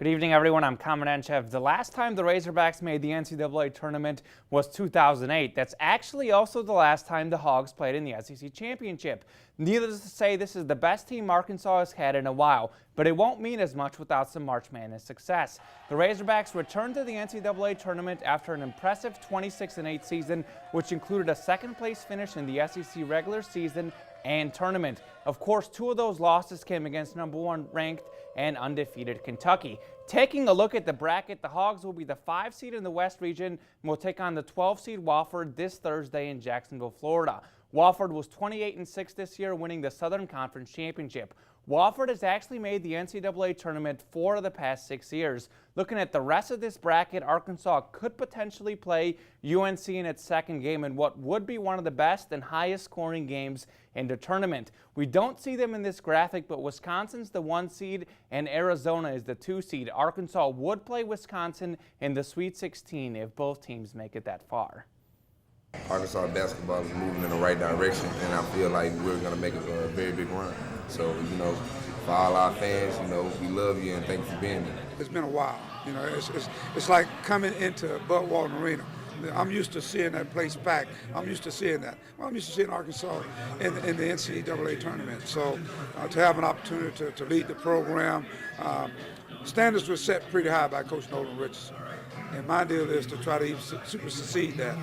Good evening, everyone. I'm Kamenenchev. The last time the Razorbacks made the NCAA tournament was 2008. That's actually also the last time the Hogs played in the SEC Championship. Needless to say, this is the best team Arkansas has had in a while, but it won't mean as much without some March Madness success. The Razorbacks returned to the NCAA tournament after an impressive 26-8 season, which included a second-place finish in the SEC regular season and tournament. Of course, two of those losses came against #1 ranked and undefeated Kentucky. Taking a look at the bracket, the Hogs will be the 5 seed in the West region and will take on the 12 seed Wofford this Thursday in Jacksonville, Florida. Wofford was 28-6 this year, winning the Southern Conference Championship. Wofford has actually made the NCAA tournament 4 of the past 6 years. Looking at the rest of this bracket, Arkansas could potentially play UNC in its second game in what would be one of the best and highest scoring games in the tournament. We don't see them in this graphic, but Wisconsin's the 1 seed and Arizona is the 2 seed. Arkansas would play Wisconsin in the Sweet 16 if both teams make it that far. Arkansas basketball is moving in the right direction, and I feel like we're going to make a very big run. So, for all our fans, we love you and thank you for being there. It's been a while. It's like coming into Bud Walton Arena. I'm used to seeing that place packed. I'm used to seeing that. Well, I'm used to seeing Arkansas in the NCAA tournament. So to have an opportunity to lead the program, standards were set pretty high by Coach Nolan Richardson. And my deal is to try to supersede that.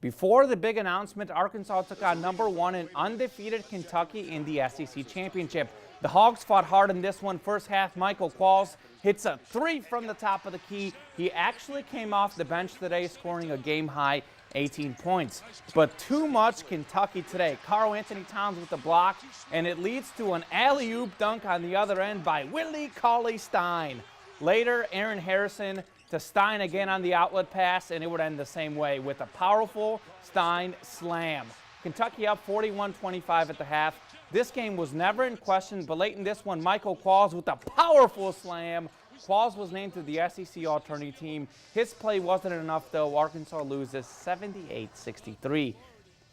Before the big announcement, Arkansas took on #1 and undefeated Kentucky in the SEC Championship. The Hogs fought hard in this one. First half, Michael Qualls hits a 3 from the top of the key. He actually came off the bench today, scoring a game-high 18 points. But too much Kentucky today. Karl Anthony Towns with the block, and it leads to an alley-oop dunk on the other end by Willie Cauley-Stein. Later, Aaron Harrison to Stein again on the outlet pass, and it would end the same way with a powerful Stein slam. Kentucky up 41-25 at the half. This game was never in question, but late in this one, Michael Qualls with a powerful slam. Qualls was named to the SEC All-Tourney team. His play wasn't enough, though. Arkansas loses 78-63.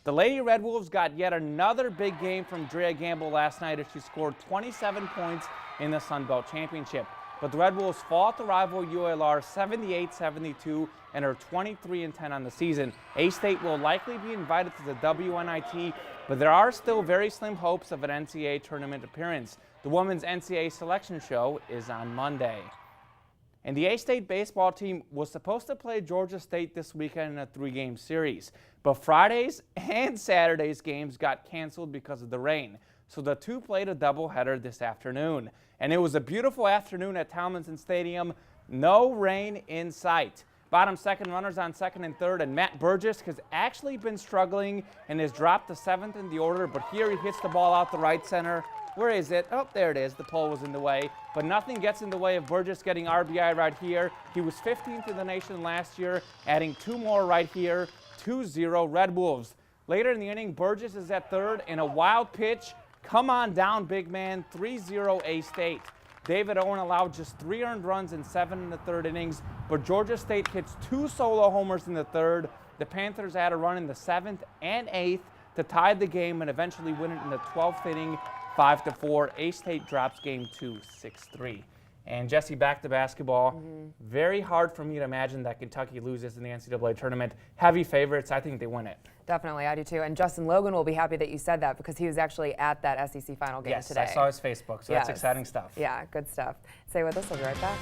The Lady Red Wolves got yet another big game from Drea Gamble last night as she scored 27 points in the Sun Belt Championship. But the Red Wolves fought the rival ULR 78-72 and are 23-10 on the season. A-State will likely be invited to the WNIT, but there are still very slim hopes of an NCAA tournament appearance. The women's NCAA selection show is on Monday. And the A-State baseball team was supposed to play Georgia State this weekend in a 3-game series, but Friday's and Saturday's games got canceled because of the rain. So the two played a doubleheader this afternoon. And it was a beautiful afternoon at Talmadge Stadium. No rain in sight. Bottom second runners on second and third, and Matt Burgess has actually been struggling and has dropped to 7th in the order, but here he hits the ball out the right center. Where is it? Oh, there it is. The pole was in the way, but nothing gets in the way of Burgess getting RBI right here. He was 15th in the nation last year, adding 2 more right here. 2-0 Red Wolves. Later in the inning, Burgess is at third in a wild pitch. Come on down, big man. 3-0 A-State. David Owen allowed just 3 earned runs in 7 in the third innings, but Georgia State hits 2 solo homers in the third. The Panthers add a run in the 7th and 8th to tie the game and eventually win it in the 12th inning, 5-4. A-State drops game 2, 6-3. And Jesse, back to basketball. Very hard for me to imagine that Kentucky loses in the NCAA tournament. Heavy favorites. I think they win it. Definitely, I do too. And Justin Logan will be happy that you said that because he was actually at that SEC final game today. Yes, I saw his Facebook, so that's exciting stuff. Yeah, good stuff. Stay with us. We'll be right back.